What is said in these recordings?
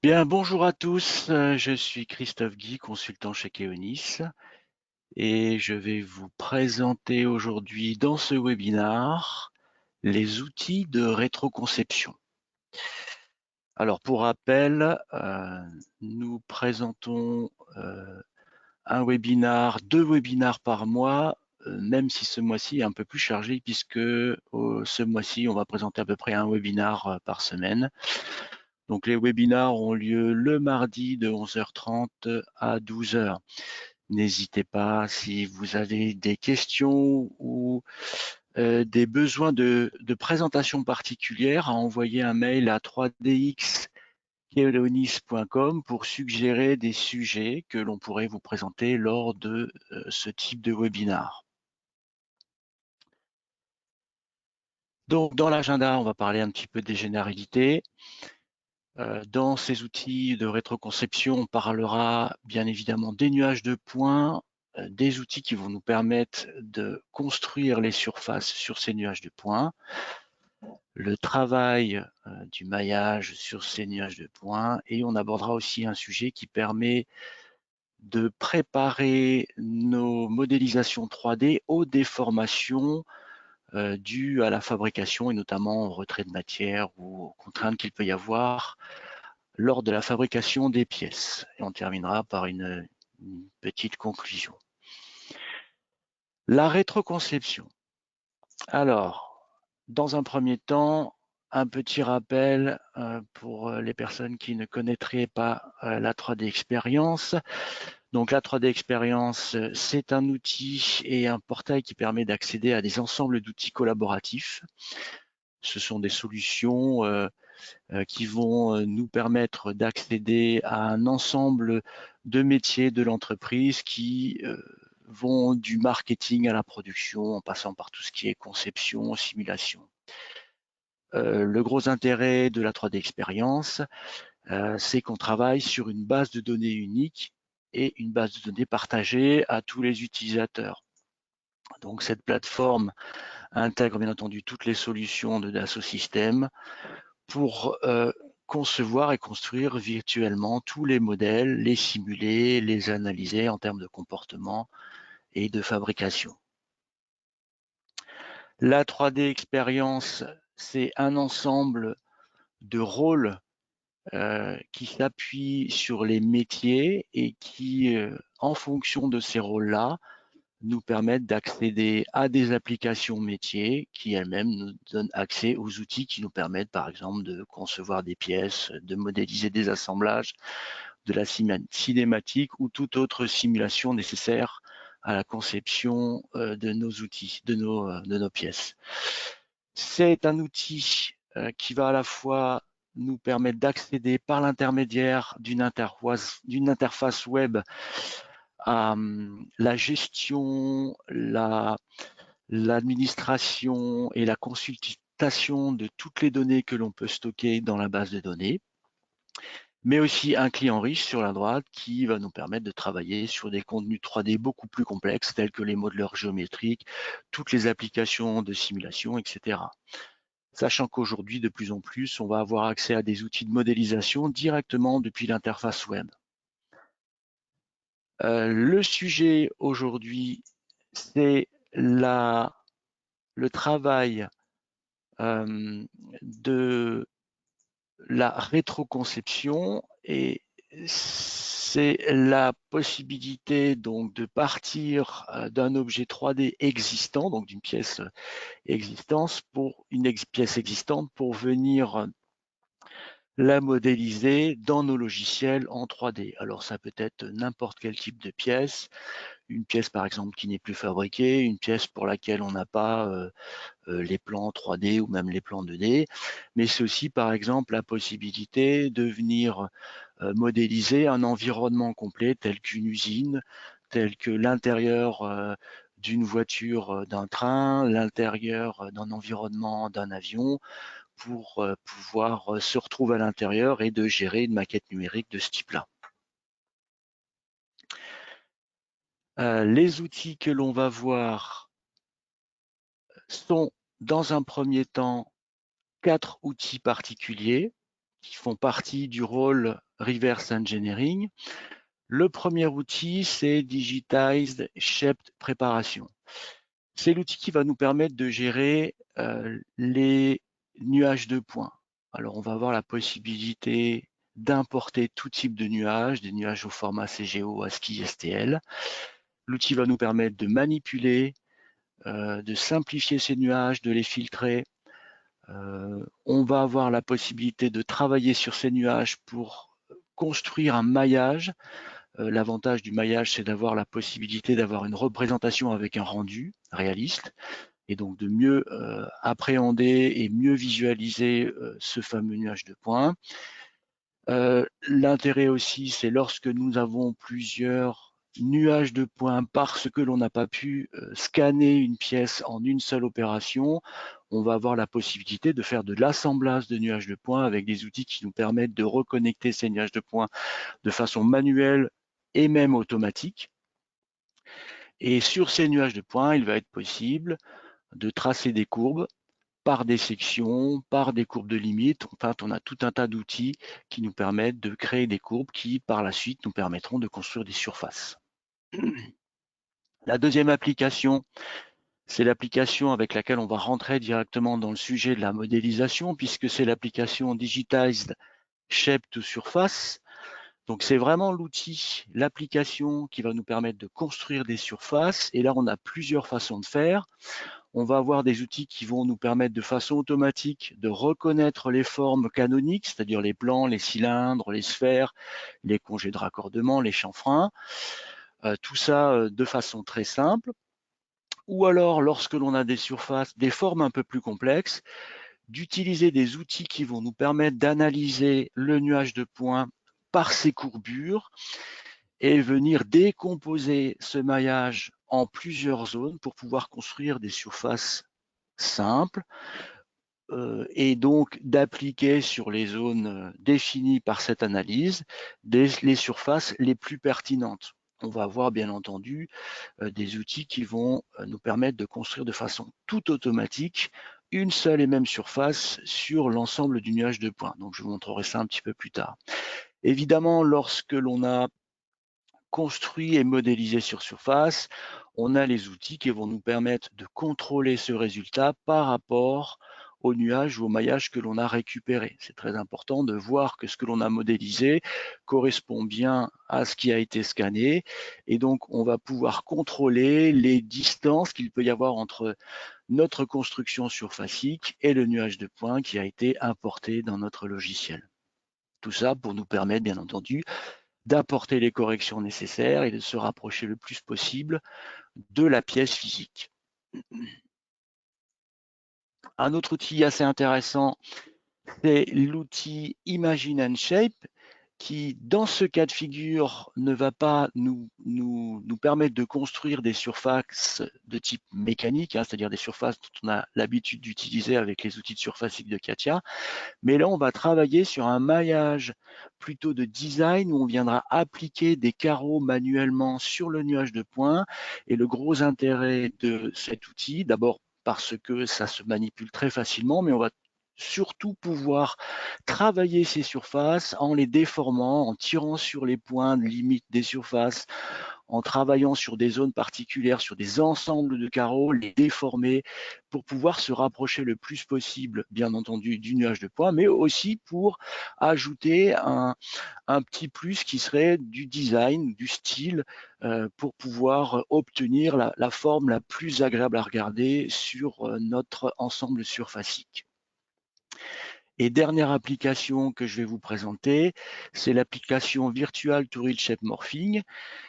Bien, bonjour à tous, je suis Christophe Guy, consultant chez Keonis, et je vais vous présenter aujourd'hui dans ce webinaire les outils de rétroconception. Alors pour rappel, nous présentons un webinaire, 2 webinaires par mois, même si ce mois-ci est un peu plus chargé puisque ce mois-ci on va présenter à peu près un webinaire par semaine. Donc les webinaires ont lieu le mardi de 11h30 à 12h. N'hésitez pas, si vous avez des questions ou des besoins de présentation particulière, à envoyer un mail à 3dx@keonis.com pour suggérer des sujets que l'on pourrait vous présenter lors de ce type de webinaire. Donc dans l'agenda, on va parler un petit peu des généralités. Dans ces outils de rétroconception, on parlera bien évidemment des nuages de points, des outils qui vont nous permettre de construire les surfaces sur ces nuages de points, le travail du maillage sur ces nuages de points, et on abordera aussi un sujet qui permet de préparer nos modélisations 3D aux déformations dues à la fabrication et notamment au retrait de matière ou aux contraintes qu'il peut y avoir lors de la fabrication des pièces. Et on terminera par une petite conclusion. La rétroconception. Alors, dans un premier temps, un petit rappel pour les personnes qui ne connaîtraient pas la 3D Experience. Donc la 3D Experience, c'est un outil et un portail qui permet d'accéder à des ensembles d'outils collaboratifs. Ce sont des solutions qui vont nous permettre d'accéder à un ensemble de métiers de l'entreprise qui vont du marketing à la production, en passant par tout ce qui est conception, simulation. Le gros intérêt de la 3D Experience, c'est qu'on travaille sur une base de données unique et une base de données partagée à tous les utilisateurs. Donc cette plateforme intègre bien entendu toutes les solutions de Dassault Systèmes pour concevoir et construire virtuellement tous les modèles, les simuler, les analyser en termes de comportement et de fabrication. La 3D Experience, c'est un ensemble de rôles qui s'appuient sur les métiers et qui, en fonction de ces rôles-là, nous permettent d'accéder à des applications métiers qui elles-mêmes nous donnent accès aux outils qui nous permettent par exemple de concevoir des pièces, de modéliser des assemblages, de la cinématique ou toute autre simulation nécessaire à la conception de nos outils, de nos pièces. C'est un outil qui va à la fois nous permettre d'accéder par l'intermédiaire d'une interface web à la gestion, l'administration et la consultation de toutes les données que l'on peut stocker dans la base de données, mais aussi un client riche sur la droite qui va nous permettre de travailler sur des contenus 3D beaucoup plus complexes tels que les modeleurs géométriques, toutes les applications de simulation, etc. Sachant qu'aujourd'hui, de plus en plus, on va avoir accès à des outils de modélisation directement depuis l'interface web. Le sujet aujourd'hui, c'est le travail de la rétroconception et c'est la possibilité donc de partir d'un objet 3D existant, donc d'une pièce existante pour pièce existante pour venir la modéliser dans nos logiciels en 3D. Alors ça peut être n'importe quel type de pièce, une pièce par exemple qui n'est plus fabriquée, une pièce pour laquelle on n'a pas les plans 3D ou même les plans 2D, mais c'est aussi par exemple la possibilité de venir modéliser un environnement complet tel qu'une usine, tel que l'intérieur d'une voiture, d'un train, l'intérieur d'un environnement d'un avion, pour pouvoir se retrouver à l'intérieur et de gérer une maquette numérique de ce type-là. Les outils que l'on va voir sont dans un premier temps 4 outils particuliers qui font partie du rôle Reverse Engineering. Le premier outil, c'est Digitized Shaped Preparation. C'est l'outil qui va nous permettre de gérer les nuages de points. Alors, on va avoir la possibilité d'importer tout type de nuages, des nuages au format CGO, ASCII, STL. L'outil va nous permettre de manipuler, de simplifier ces nuages, de les filtrer. On va avoir la possibilité de travailler sur ces nuages pour construire un maillage. L'avantage du maillage, c'est d'avoir la possibilité d'avoir une représentation avec un rendu réaliste et donc de mieux appréhender et mieux visualiser ce fameux nuage de points. L'intérêt aussi, c'est lorsque nous avons plusieurs nuages de points parce que l'on n'a pas pu scanner une pièce en une seule opération, on va avoir la possibilité de faire de l'assemblage de nuages de points avec des outils qui nous permettent de reconnecter ces nuages de points de façon manuelle et même automatique. Et sur ces nuages de points, il va être possible de tracer des courbes par des sections, par des courbes de limite. Enfin, on a tout un tas d'outils qui nous permettent de créer des courbes qui, par la suite, nous permettront de construire des surfaces. La deuxième application, c'est l'application avec laquelle on va rentrer directement dans le sujet de la modélisation, puisque c'est l'application Digitized Shape to Surface. Donc, c'est vraiment l'outil, l'application qui va nous permettre de construire des surfaces. Et là, on a plusieurs façons de faire. On va avoir des outils qui vont nous permettre de façon automatique de reconnaître les formes canoniques, c'est-à-dire les plans, les cylindres, les sphères, les congés de raccordement, les chanfreins. Tout ça de façon très simple. Ou alors, lorsque l'on a des surfaces, des formes un peu plus complexes, d'utiliser des outils qui vont nous permettre d'analyser le nuage de points par ses courbures et venir décomposer ce maillage en plusieurs zones pour pouvoir construire des surfaces simples et donc d'appliquer sur les zones définies par cette analyse les surfaces les plus pertinentes. On va avoir bien entendu des outils qui vont nous permettre de construire de façon tout automatique une seule et même surface sur l'ensemble du nuage de points. Donc je vous montrerai ça un petit peu plus tard. Évidemment, lorsque l'on a construit et modélisé sur surface, on a les outils qui vont nous permettre de contrôler ce résultat par rapport au nuage ou au maillage que l'on a récupéré. C'est très important de voir que ce que l'on a modélisé correspond bien à ce qui a été scanné et donc on va pouvoir contrôler les distances qu'il peut y avoir entre notre construction surfacique et le nuage de points qui a été importé dans notre logiciel. Tout ça pour nous permettre bien entendu d'apporter les corrections nécessaires et de se rapprocher le plus possible de la pièce physique. Un autre outil assez intéressant, c'est l'outil Imagine and Shape, qui, dans ce cas de figure, ne va pas nous permettre de construire des surfaces de type mécanique, hein, c'est-à-dire des surfaces dont on a l'habitude d'utiliser avec les outils de surfacique de CATIA, mais là, on va travailler sur un maillage plutôt de design où on viendra appliquer des carreaux manuellement sur le nuage de points. Et le gros intérêt de cet outil, d'abord parce que ça se manipule très facilement, mais on va surtout pouvoir travailler ces surfaces en les déformant, en tirant sur les points de limite des surfaces, en travaillant sur des zones particulières, sur des ensembles de carreaux, les déformer pour pouvoir se rapprocher le plus possible, bien entendu, du nuage de points, mais aussi pour ajouter un petit plus qui serait du design, du style, pour pouvoir obtenir la forme la plus agréable à regarder sur notre ensemble surfacique. Et dernière application que je vais vous présenter, c'est l'application Virtual to Real Shape Morphing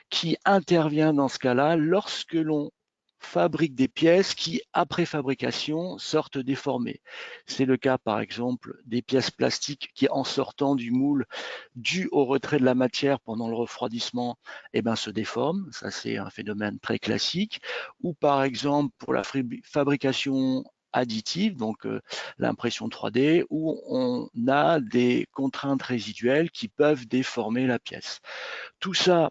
qui intervient dans ce cas-là lorsque l'on fabrique des pièces qui, après fabrication, sortent déformées. C'est le cas, par exemple, des pièces plastiques qui, en sortant du moule, dû au retrait de la matière pendant le refroidissement, eh ben, se déforment. Ça, c'est un phénomène très classique. Ou, par exemple, pour la fabrication additive, donc l'impression 3D, où on a des contraintes résiduelles qui peuvent déformer la pièce. Tout ça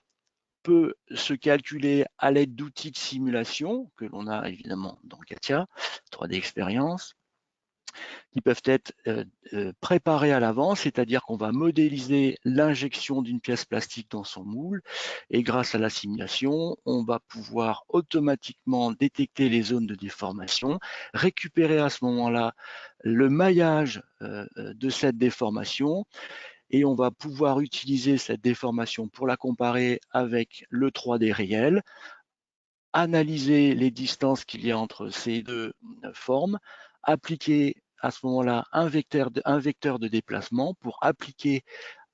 peut se calculer à l'aide d'outils de simulation que l'on a évidemment dans CATIA, 3D Experience, qui peuvent être préparés à l'avance, c'est-à-dire qu'on va modéliser l'injection d'une pièce plastique dans son moule et grâce à la simulation, on va pouvoir automatiquement détecter les zones de déformation, récupérer à ce moment-là le maillage de cette déformation et on va pouvoir utiliser cette déformation pour la comparer avec le 3D réel, analyser les distances qu'il y a entre ces deux formes, appliquer à ce moment-là un vecteur de déplacement pour appliquer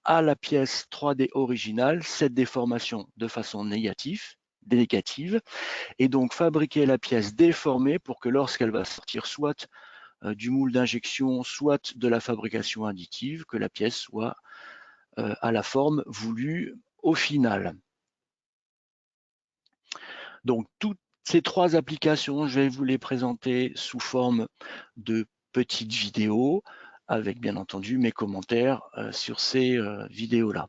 à la pièce 3D originale cette déformation de façon négative, et donc fabriquer la pièce déformée pour que lorsqu'elle va sortir soit du moule d'injection, soit de la fabrication additive, que la pièce soit à la forme voulue au final. Donc, toutes ces trois applications, je vais vous les présenter sous forme de petites vidéos avec bien entendu mes commentaires sur ces vidéos-là.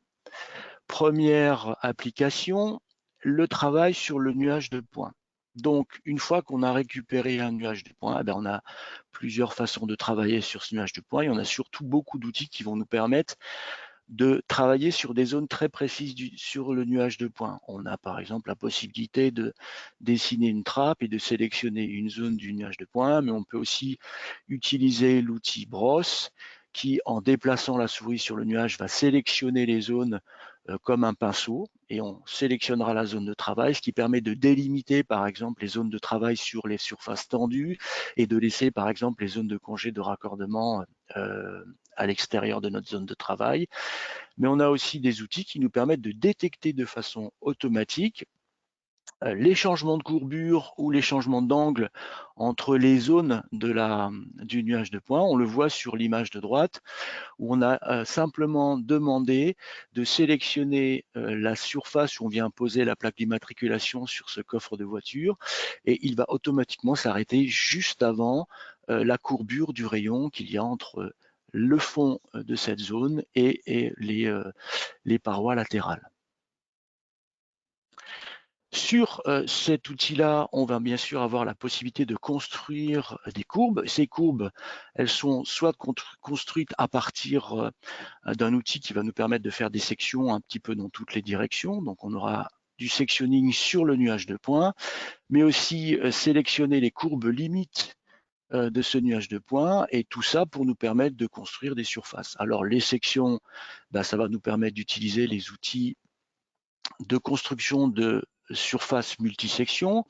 Première application, le travail sur le nuage de points. Donc, une fois qu'on a récupéré un nuage de points, on a plusieurs façons de travailler sur ce nuage de points et on a surtout beaucoup d'outils qui vont nous permettre de travailler sur des zones très précises sur le nuage de points. On a par exemple la possibilité de dessiner une trappe et de sélectionner une zone du nuage de points, mais on peut aussi utiliser l'outil brosse qui, en déplaçant la souris sur le nuage, va sélectionner les zones comme un pinceau et on sélectionnera la zone de travail, ce qui permet de délimiter par exemple les zones de travail sur les surfaces tendues et de laisser par exemple les zones de congé de raccordement à l'extérieur de notre zone de travail. Mais on a aussi des outils qui nous permettent de détecter de façon automatique les changements de courbure ou les changements d'angle entre les zones du nuage de points. On le voit sur l'image de droite où on a simplement demandé de sélectionner la surface où on vient poser la plaque d'immatriculation sur ce coffre de voiture et il va automatiquement s'arrêter juste avant la courbure du rayon qu'il y a entre le fond de cette zone et les parois latérales. Sur cet outil-là, on va bien sûr avoir la possibilité de construire des courbes. Ces courbes, elles sont soit construites à partir d'un outil qui va nous permettre de faire des sections un petit peu dans toutes les directions. Donc on aura du sectionning sur le nuage de points, mais aussi sélectionner les courbes limites de ce nuage de points, et tout ça pour nous permettre de construire des surfaces. Alors les sections, ça va nous permettre d'utiliser les outils de construction de surfaces multisections.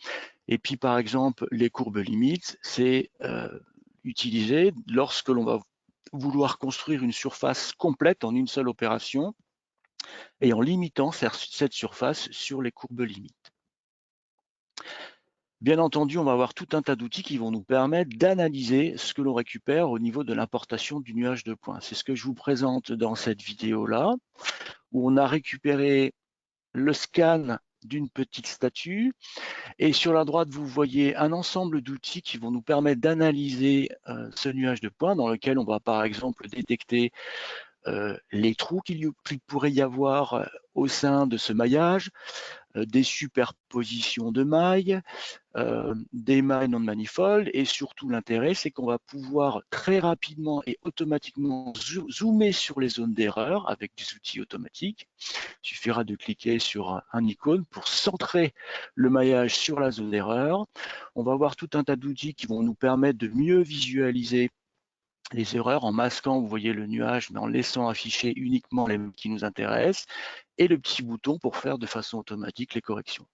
Et puis par exemple, les courbes limites, c'est utilisé lorsque l'on va vouloir construire une surface complète en une seule opération et en limitant cette surface sur les courbes limites. Bien entendu, on va avoir tout un tas d'outils qui vont nous permettre d'analyser ce que l'on récupère au niveau de l'importation du nuage de points. C'est ce que je vous présente dans cette vidéo-là, où on a récupéré le scan d'une petite statue. Et sur la droite, vous voyez un ensemble d'outils qui vont nous permettre d'analyser ce nuage de points dans lequel on va par exemple détecter les trous qu'il pourrait y avoir au sein de ce maillage, des superpositions de mailles, des mailles non manifoldes, et surtout l'intérêt, c'est qu'on va pouvoir très rapidement et automatiquement zoomer sur les zones d'erreur avec des outils automatiques. Il suffira de cliquer sur un icône pour centrer le maillage sur la zone d'erreur. On va avoir tout un tas d'outils qui vont nous permettre de mieux visualiser les erreurs en masquant, vous voyez le nuage, mais en laissant afficher uniquement les qui nous intéressent, et le petit bouton pour faire de façon automatique les corrections.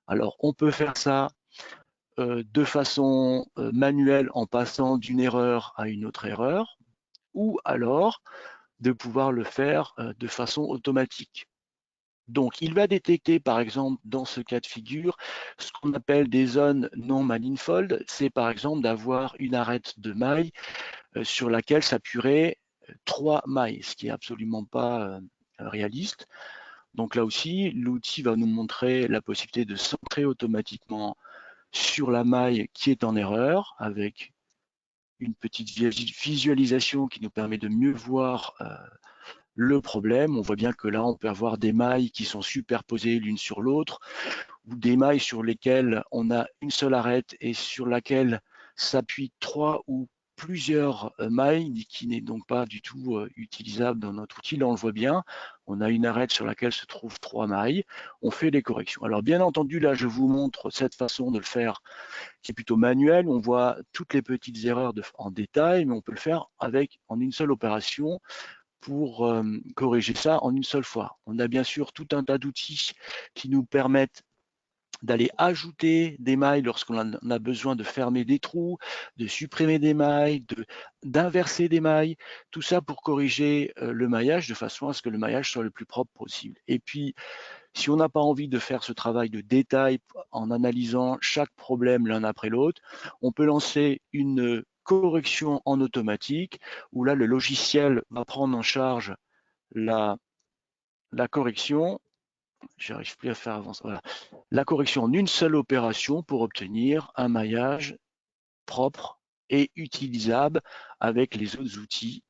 Alors, on peut faire ça de façon manuelle en passant d'une erreur à une autre erreur, ou alors de pouvoir le faire de façon automatique. Donc, il va détecter, par exemple, dans ce cas de figure, ce qu'on appelle des zones non manifold. C'est par exemple d'avoir une arête de maille sur laquelle s'appuieraient 3 mailles, ce qui n'est absolument pas réaliste. Donc là aussi, l'outil va nous montrer la possibilité de centrer automatiquement sur la maille qui est en erreur, avec une petite visualisation qui nous permet de mieux voir le problème. On voit bien que là, on peut avoir des mailles qui sont superposées l'une sur l'autre, ou des mailles sur lesquelles on a une seule arête et sur laquelle s'appuient 3 ou plusieurs mailles qui n'est donc pas du tout utilisable dans notre outil. Là, on le voit bien, on a une arête sur laquelle se trouvent 3 mailles, on fait les corrections. Alors bien entendu, là, je vous montre cette façon de le faire qui est plutôt manuelle, on voit toutes les petites erreurs en détail, mais on peut le faire en une seule opération pour corriger ça en une seule fois. On a bien sûr tout un tas d'outils qui nous permettent d'aller ajouter des mailles lorsqu'on a besoin de fermer des trous, de supprimer des mailles, d'inverser des mailles, tout ça pour corriger le maillage de façon à ce que le maillage soit le plus propre possible. Et puis, si on n'a pas envie de faire ce travail de détail en analysant chaque problème l'un après l'autre, on peut lancer une correction en automatique où là, le logiciel va prendre en charge la correction. J'arrive plus à faire avancer. Voilà. La correction en une seule opération pour obtenir un maillage propre et utilisable avec les autres outils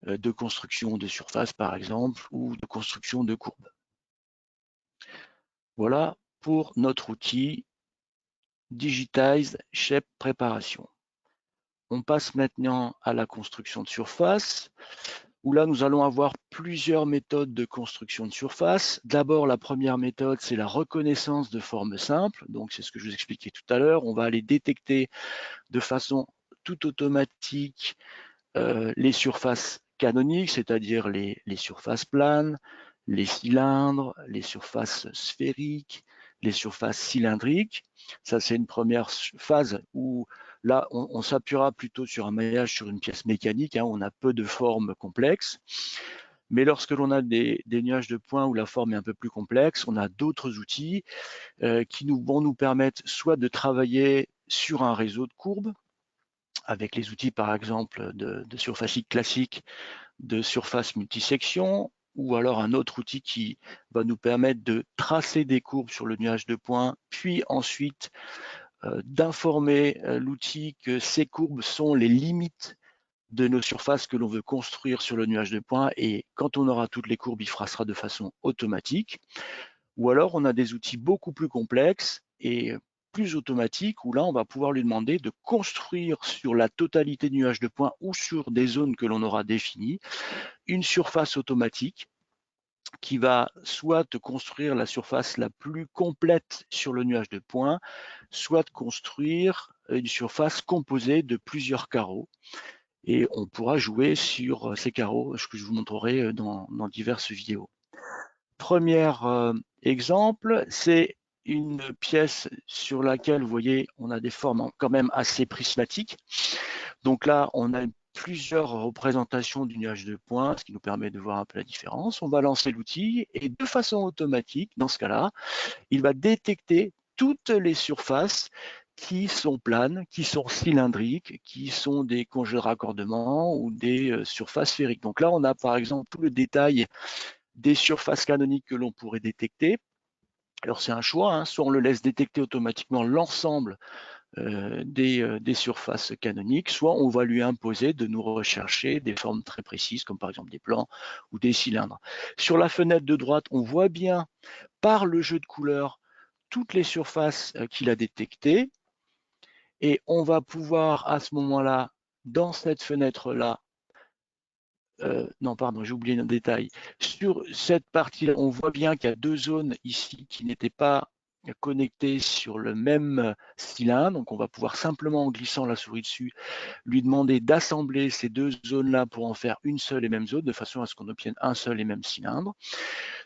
de construction de surface, par exemple, ou de construction de courbes. Voilà pour notre outil Digitize Shape Préparation. On passe maintenant à la construction de surface, où là, nous allons avoir plusieurs méthodes de construction de surface. D'abord, la première méthode, c'est la reconnaissance de formes simples. Donc, c'est ce que je vous expliquais tout à l'heure. On va aller détecter de façon tout automatique les surfaces canoniques, c'est-à-dire les surfaces planes, les cylindres, les surfaces sphériques, les surfaces cylindriques. Ça, c'est une première phase où là, on s'appuiera plutôt sur un maillage sur une pièce mécanique, hein, on a peu de formes complexes. Mais lorsque l'on a des nuages de points où la forme est un peu plus complexe, on a d'autres outils qui vont nous permettre soit de travailler sur un réseau de courbes, avec les outils par exemple de surfacique classique, de surface multisection, ou alors un autre outil qui va nous permettre de tracer des courbes sur le nuage de points, puis ensuite d'informer l'outil que ces courbes sont les limites de nos surfaces que l'on veut construire sur le nuage de points, et quand on aura toutes les courbes, il fera ça de façon automatique. Ou alors on a des outils beaucoup plus complexes et plus automatiques, où là on va pouvoir lui demander de construire sur la totalité du nuage de points ou sur des zones que l'on aura définies, une surface automatique qui va soit te construire la surface la plus complète sur le nuage de points, soit construire une surface composée de plusieurs carreaux. Et on pourra jouer sur ces carreaux, ce que je vous montrerai dans diverses vidéos. Premier exemple, c'est une pièce sur laquelle, vous voyez, on a des formes quand même assez prismatiques. Donc là, on a plusieurs représentations du nuage de points, ce qui nous permet de voir un peu la différence. On va lancer l'outil et de façon automatique, dans ce cas-là, il va détecter toutes les surfaces qui sont planes, qui sont cylindriques, qui sont des congés de raccordement ou des surfaces sphériques. Donc là, on a par exemple tout le détail des surfaces canoniques que l'on pourrait détecter. Alors c'est un choix, hein, soit on le laisse détecter automatiquement l'ensemble des surfaces canoniques, soit on va lui imposer de nous rechercher des formes très précises, comme par exemple des plans ou des cylindres. Sur la fenêtre de droite, on voit bien par le jeu de couleurs toutes les surfaces qu'il a détectées, et on va pouvoir à ce moment-là, dans cette fenêtre-là, non, pardon, j'ai oublié un détail. Sur cette partie-là, on voit bien qu'il y a deux zones ici qui n'étaient pas connectées sur le même cylindre. Donc, on va pouvoir simplement, en glissant la souris dessus, lui demander d'assembler ces deux zones-là pour en faire une seule et même zone, de façon à ce qu'on obtienne un seul et même cylindre.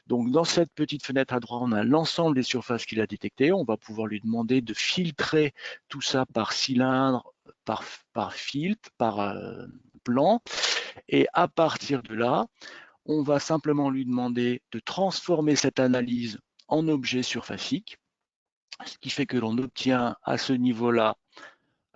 Donc, dans cette petite fenêtre à droite, on a l'ensemble des surfaces qu'il a détectées. On va pouvoir lui demander de filtrer tout ça par cylindre, par filtre, par plan. Et à partir de là, on va simplement lui demander de transformer cette analyse en objet surfacique, ce qui fait que l'on obtient à ce niveau-là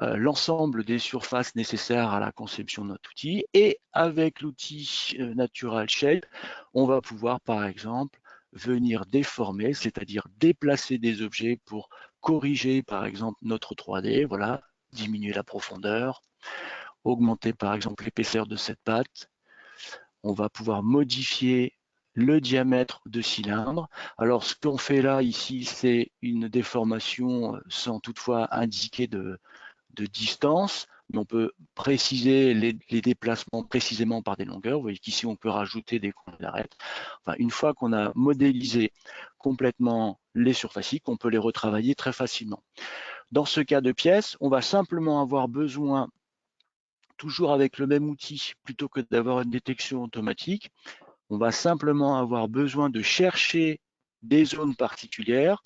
l'ensemble des surfaces nécessaires à la conception de notre outil. Et avec l'outil Natural Shape, on va pouvoir par exemple venir déformer, c'est-à-dire déplacer des objets pour corriger par exemple notre 3D, voilà, diminuer la profondeur, augmenter par exemple l'épaisseur de cette patte. On va pouvoir modifier le diamètre de cylindre. Alors, ce qu'on fait là, ici, c'est une déformation sans toutefois indiquer de distance. mais on peut préciser les déplacements précisément par des longueurs. Vous voyez qu'ici, on peut rajouter des congés d'arête. Enfin, une fois qu'on a modélisé complètement les surfaciques, on peut les retravailler très facilement. Dans ce cas de pièce, on va simplement avoir besoin, toujours avec le même outil, plutôt que d'avoir une détection automatique, on va simplement avoir besoin de chercher des zones particulières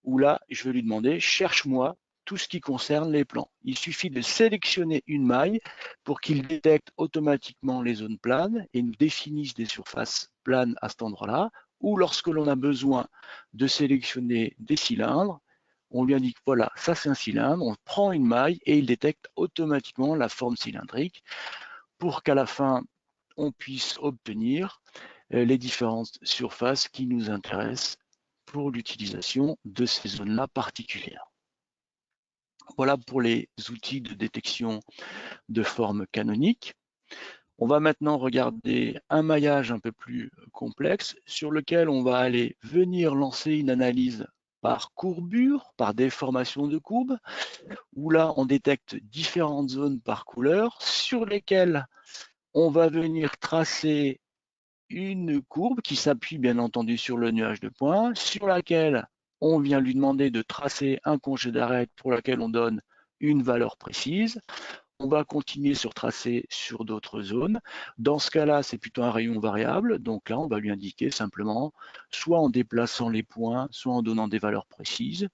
où là, je vais lui demander, cherche-moi tout ce qui concerne les plans. Il suffit de sélectionner une maille pour qu'il détecte automatiquement les zones planes et nous définisse des surfaces planes à cet endroit-là, ou lorsque l'on a besoin de sélectionner des cylindres, on lui indique, voilà, ça c'est un cylindre, on prend une maille et il détecte automatiquement la forme cylindrique pour qu'à la fin, on puisse obtenir les différentes surfaces qui nous intéressent pour l'utilisation de ces zones-là particulières. Voilà pour les outils de détection de forme canonique. On va maintenant regarder un maillage un peu plus complexe sur lequel on va aller venir lancer une analyse par courbure, par déformation de courbe, où là on détecte différentes zones par couleur sur lesquelles on va venir tracer une courbe qui s'appuie bien entendu sur le nuage de points, sur laquelle on vient lui demander de tracer un congé d'arête pour lequel on donne une valeur précise. On va continuer sur tracer sur d'autres zones. Dans ce cas-là, c'est plutôt un rayon variable. Donc là, on va lui indiquer simplement, soit en déplaçant les points, soit en donnant des valeurs précises,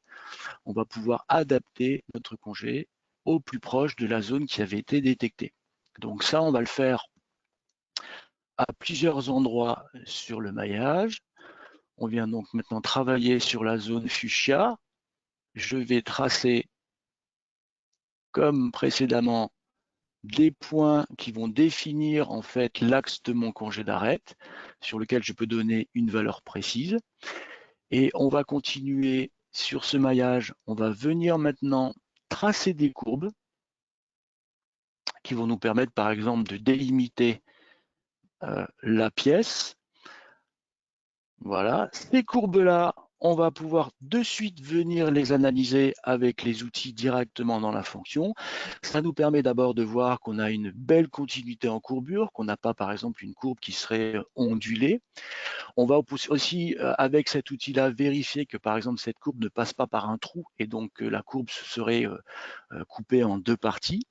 on va pouvoir adapter notre congé au plus proche de la zone qui avait été détectée. Donc ça, on va le faire à plusieurs endroits sur le maillage. On vient donc maintenant travailler sur la zone fuchsia. Je vais tracer, comme précédemment, des points qui vont définir en fait l'axe de mon congé d'arête, sur lequel je peux donner une valeur précise. Et on va continuer sur ce maillage. On va venir maintenant tracer des courbes qui vont nous permettre, par exemple, de délimiter la pièce. Voilà, ces courbes-là, on va pouvoir de suite venir les analyser avec les outils directement dans la fonction. Ça nous permet d'abord de voir qu'on a une belle continuité en courbure, qu'on n'a pas par exemple une courbe qui serait ondulée. On va aussi, avec cet outil-là, vérifier que par exemple cette courbe ne passe pas par un trou et donc la courbe serait coupée en deux parties.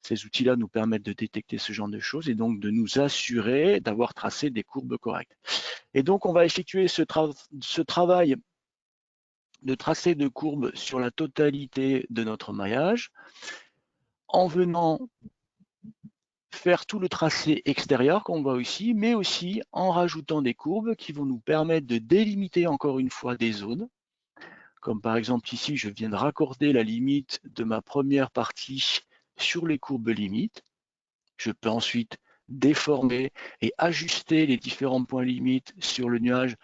Ces outils-là nous permettent de détecter ce genre de choses et donc de nous assurer d'avoir tracé des courbes correctes. Et donc, on va effectuer ce travail de tracé de courbes sur la totalité de notre maillage en venant faire tout le tracé extérieur qu'on voit ici, mais aussi en rajoutant des courbes qui vont nous permettre de délimiter encore une fois des zones. Comme par exemple ici, je viens de raccorder la limite de ma première partie sur les courbes limites. Je peux ensuite déformer et ajuster les différents points limites sur le nuage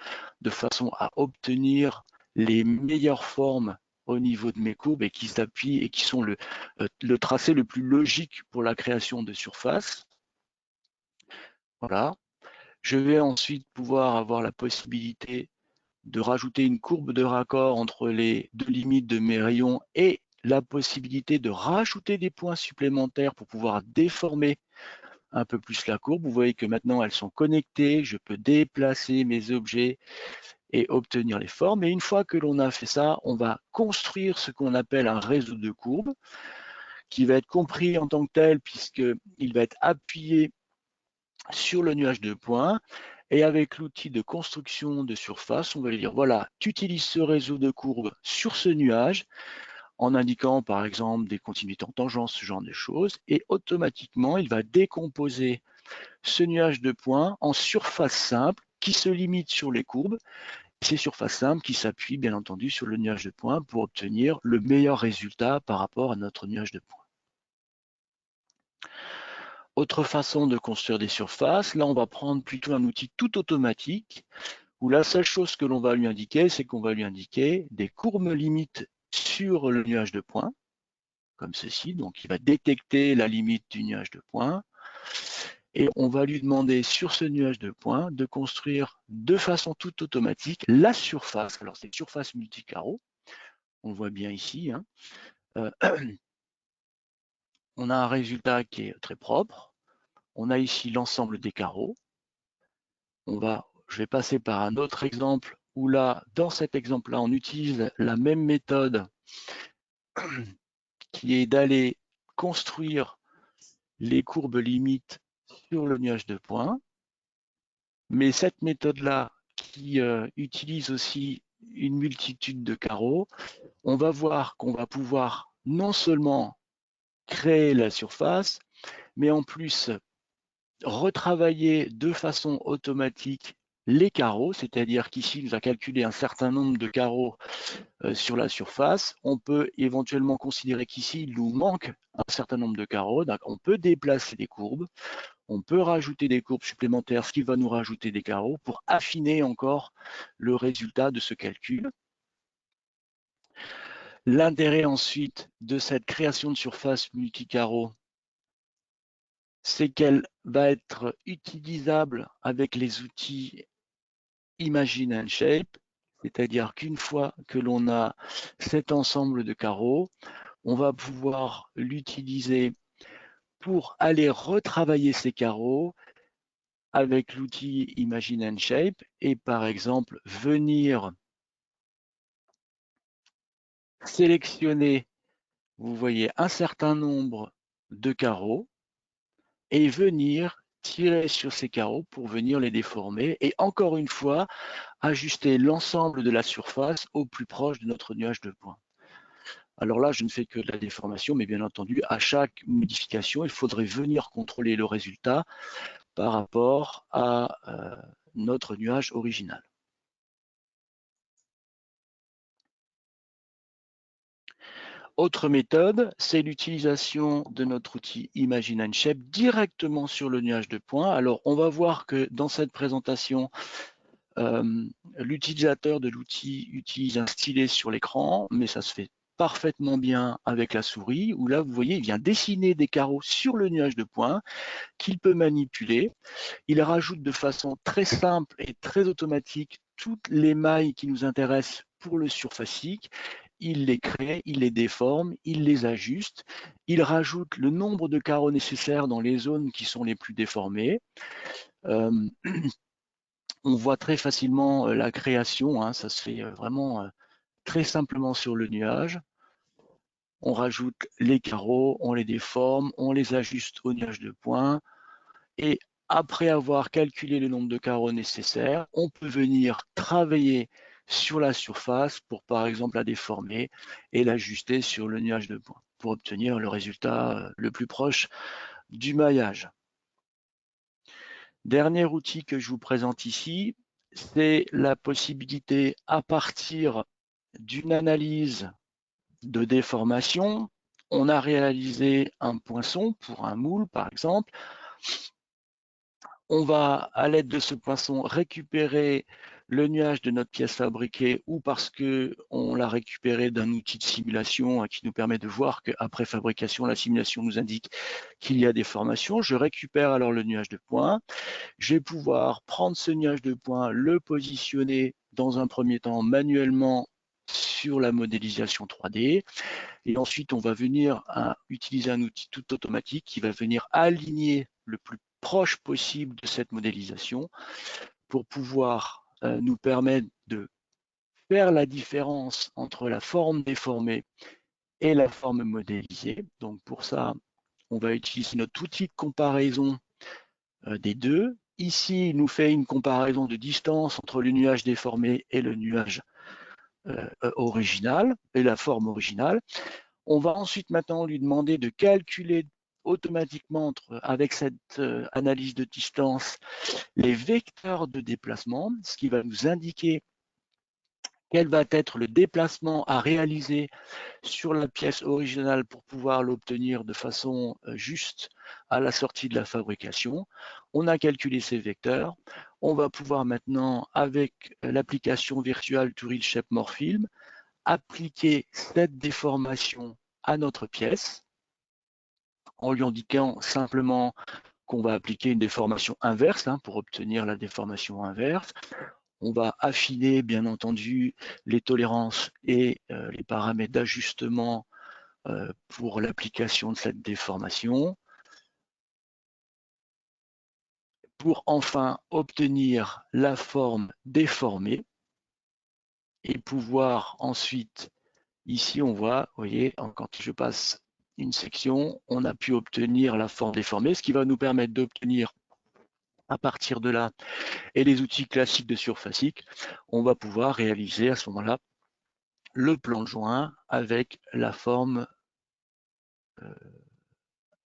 de façon à obtenir les meilleures formes au niveau de mes courbes et qui s'appuient et qui sont le tracé le plus logique pour la création de surface. Voilà. Je vais ensuite pouvoir avoir la possibilité de rajouter une courbe de raccord entre les deux limites de mes rayons et la possibilité de rajouter des points supplémentaires pour pouvoir déformer un peu plus la courbe. Vous voyez que maintenant elles sont connectées, je peux déplacer mes objets et obtenir les formes. Et une fois que l'on a fait ça, on va construire ce qu'on appelle un réseau de courbes qui va être compris en tant que tel puisqu'il va être appuyé sur le nuage de points. Et avec l'outil de construction de surface, on va lui dire, voilà, tu utilises ce réseau de courbes sur ce nuage en indiquant par exemple des continuités en tangence, ce genre de choses, et automatiquement, il va décomposer ce nuage de points en surfaces simples qui se limitent sur les courbes, ces surfaces simples qui s'appuient bien entendu sur le nuage de points pour obtenir le meilleur résultat par rapport à notre nuage de points. Autre façon de construire des surfaces, là on va prendre plutôt un outil tout automatique où la seule chose que l'on va lui indiquer, c'est qu'on va lui indiquer des courbes limites sur le nuage de points, comme ceci, donc il va détecter la limite du nuage de points, et on va lui demander sur ce nuage de points de construire de façon tout automatique la surface. Alors c'est une surface multicarreau, on le voit bien ici, hein, on a un résultat qui est très propre. On a ici l'ensemble des carreaux. Je vais passer par un autre exemple où là, dans cet exemple-là, on utilise la même méthode qui est d'aller construire les courbes limites sur le nuage de points. Mais cette méthode-là, qui utilise aussi une multitude de carreaux, on va voir qu'on va pouvoir non seulement créer la surface, mais en plus retravailler de façon automatique les carreaux, c'est-à-dire qu'ici, il nous a calculé un certain nombre de carreaux sur la surface. On peut éventuellement considérer qu'ici, il nous manque un certain nombre de carreaux. Donc, on peut déplacer des courbes, on peut rajouter des courbes supplémentaires, ce qui va nous rajouter des carreaux pour affiner encore le résultat de ce calcul. L'intérêt ensuite de cette création de surface multicarreaux, c'est qu'elle va être utilisable avec les outils Imagine and Shape, c'est-à-dire qu'une fois que l'on a cet ensemble de carreaux, on va pouvoir l'utiliser pour aller retravailler ces carreaux avec l'outil Imagine and Shape et par exemple venir sélectionner, vous voyez, un certain nombre de carreaux et venir tirer sur ces carreaux pour venir les déformer et encore une fois ajuster l'ensemble de la surface au plus proche de notre nuage de points. Alors là, je ne fais que de la déformation, mais bien entendu, à chaque modification, il faudrait venir contrôler le résultat par rapport à notre nuage original. Autre méthode, c'est l'utilisation de notre outil Imagine and Shape directement sur le nuage de points. Alors, on va voir que dans cette présentation, l'utilisateur de l'outil utilise un stylet sur l'écran, mais ça se fait parfaitement bien avec la souris, où là, vous voyez, il vient dessiner des carreaux sur le nuage de points qu'il peut manipuler. Il rajoute de façon très simple et très automatique toutes les mailles qui nous intéressent pour le surfacique. Il les crée, il les déforme, il les ajuste, il rajoute le nombre de carreaux nécessaires dans les zones qui sont les plus déformées. On voit très facilement la création, hein, ça se fait vraiment très simplement sur le nuage. On rajoute les carreaux, on les déforme, on les ajuste au nuage de points et après avoir calculé le nombre de carreaux nécessaires, on peut venir travailler sur la surface pour par exemple la déformer et l'ajuster sur le nuage de points pour obtenir le résultat le plus proche du maillage. Dernier outil que je vous présente ici, c'est la possibilité à partir d'une analyse de déformation. On a réalisé un poinçon pour un moule par exemple. On va, à l'aide de ce poinçon, récupérer le nuage de notre pièce fabriquée ou parce qu'on l'a récupéré d'un outil de simulation qui nous permet de voir qu'après fabrication, la simulation nous indique qu'il y a des formations. Je récupère alors le nuage de points. Je vais pouvoir prendre ce nuage de points, le positionner dans un premier temps manuellement sur la modélisation 3D. Et ensuite, on va venir utiliser un outil tout automatique qui va venir aligner le plus proche possible de cette modélisation pour pouvoir nous permettre de faire la différence entre la forme déformée et la forme modélisée. Donc pour ça, on va utiliser notre outil de comparaison des deux. Ici, il nous fait une comparaison de distance entre le nuage déformé et le nuage original, et la forme originale. On va ensuite maintenant lui demander de calculer automatiquement avec cette analyse de distance les vecteurs de déplacement, ce qui va nous indiquer quel va être le déplacement à réaliser sur la pièce originale pour pouvoir l'obtenir de façon juste à la sortie de la fabrication. On a calculé ces vecteurs. On va pouvoir maintenant, avec l'application Virtual to Real Shape Morphfilm, appliquer cette déformation à notre pièce en lui indiquant simplement qu'on va appliquer une déformation inverse pour obtenir la déformation inverse. On va affiner, bien entendu, les tolérances et les paramètres d'ajustement pour l'application de cette déformation, pour enfin obtenir la forme déformée et pouvoir ensuite, ici on voit, vous voyez, quand je passe une section, on a pu obtenir la forme déformée, ce qui va nous permettre d'obtenir à partir de là, et les outils classiques de surfacique, on va pouvoir réaliser à ce moment-là le plan de joint avec la forme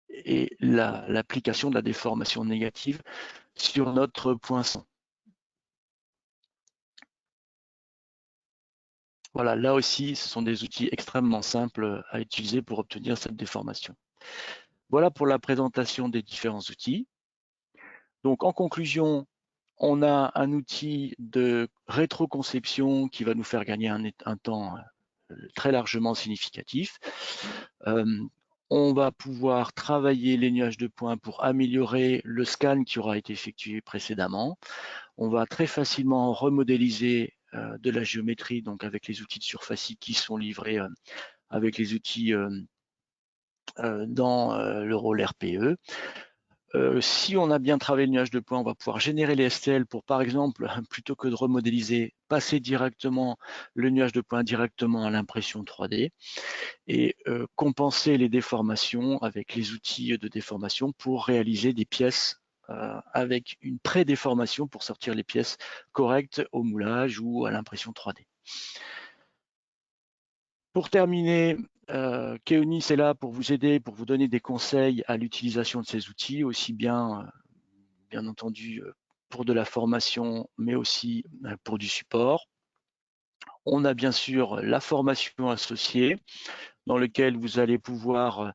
et l'application de la déformation négative sur notre poinçon. Voilà, là aussi, ce sont des outils extrêmement simples à utiliser pour obtenir cette déformation. Voilà pour la présentation des différents outils. Donc, en conclusion, on a un outil de rétroconception qui va nous faire gagner un temps très largement significatif. On va pouvoir travailler les nuages de points pour améliorer le scan qui aura été effectué précédemment. On va très facilement remodéliser de la géométrie, donc avec les outils de surfacie qui sont livrés avec les outils dans le rôle RPE. Si on a bien travaillé le nuage de points, on va pouvoir générer les STL pour, par exemple, plutôt que de remodéliser, passer directement le nuage de points directement à l'impression 3D et compenser les déformations avec les outils de déformation pour réaliser des pièces avec une pré-déformation pour sortir les pièces correctes au moulage ou à l'impression 3D. Pour terminer, Keonis est là pour vous aider, pour vous donner des conseils à l'utilisation de ces outils, aussi bien, bien entendu, pour de la formation, mais aussi pour du support. On a bien sûr la formation associée, dans laquelle vous allez pouvoir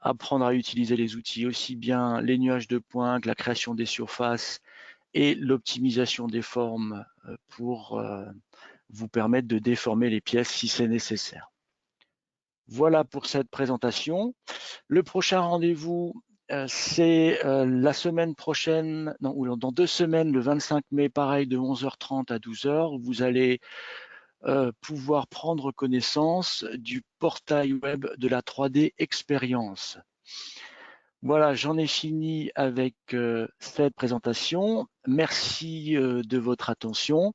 apprendre à utiliser les outils, aussi bien les nuages de points que la création des surfaces et l'optimisation des formes pour vous permettre de déformer les pièces si c'est nécessaire. Voilà pour cette présentation. Le prochain rendez-vous, c'est la semaine prochaine, non, ou dans 2 semaines, le 25 mai, pareil, de 11h30 à 12h. Vous allez pouvoir prendre connaissance du portail web de la 3D Expérience. Voilà, j'en ai fini avec cette présentation. Merci de votre attention.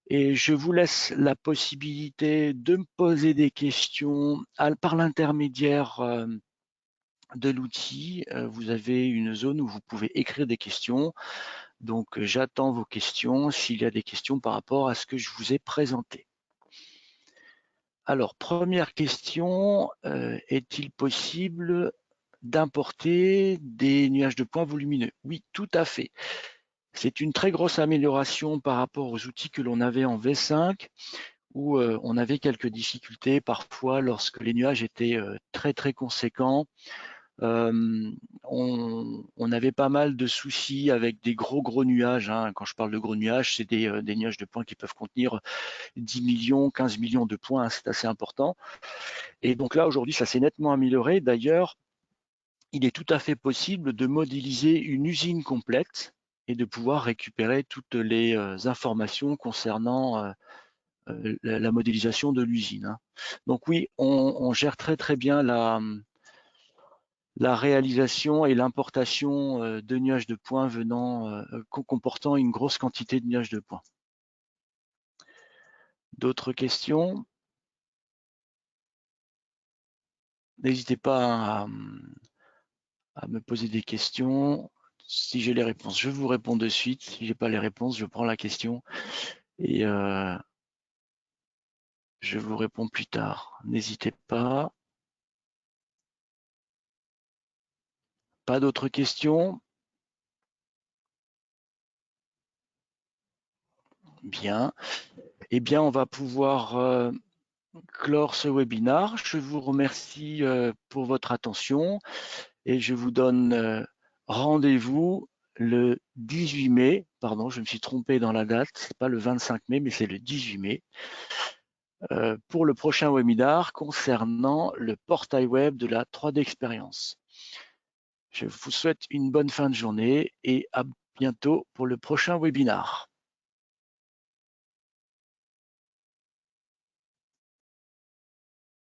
Et je vous laisse la possibilité de me poser des questions par l'intermédiaire de l'outil. Vous avez une zone où vous pouvez écrire des questions. Donc, j'attends vos questions s'il y a des questions par rapport à ce que je vous ai présenté. Alors, première question, est-il possible d'importer des nuages de points volumineux? Oui, tout à fait. C'est une très grosse amélioration par rapport aux outils que l'on avait en V5, où on avait quelques difficultés parfois lorsque les nuages étaient très conséquents. On avait pas mal de soucis avec des gros nuages. Hein. Quand je parle de gros nuages, c'est des nuages de points qui peuvent contenir 10 millions, 15 millions de points, hein, c'est assez important. Et donc là, aujourd'hui, ça s'est nettement amélioré. D'ailleurs, il est tout à fait possible de modéliser une usine complète et de pouvoir récupérer toutes les informations concernant la modélisation de l'usine. Hein. Donc oui, on gère très bien la réalisation et l'importation de nuages de points comportant une grosse quantité de nuages de points. D'autres questions? N'hésitez pas à me poser des questions. Si j'ai les réponses, je vous réponds de suite. Si j'ai pas les réponses, je prends la question et je vous réponds plus tard. N'hésitez pas. Pas d'autres questions? Bien. Eh bien, on va pouvoir clore ce webinaire. Je vous remercie pour votre attention et je vous donne rendez-vous le 18 mai. Pardon, je me suis trompé dans la date. C'est pas le 25 mai, mais c'est le 18 mai. Pour le prochain webinaire concernant le portail web de la 3D Expérience. Je vous souhaite une bonne fin de journée et à bientôt pour le prochain webinaire.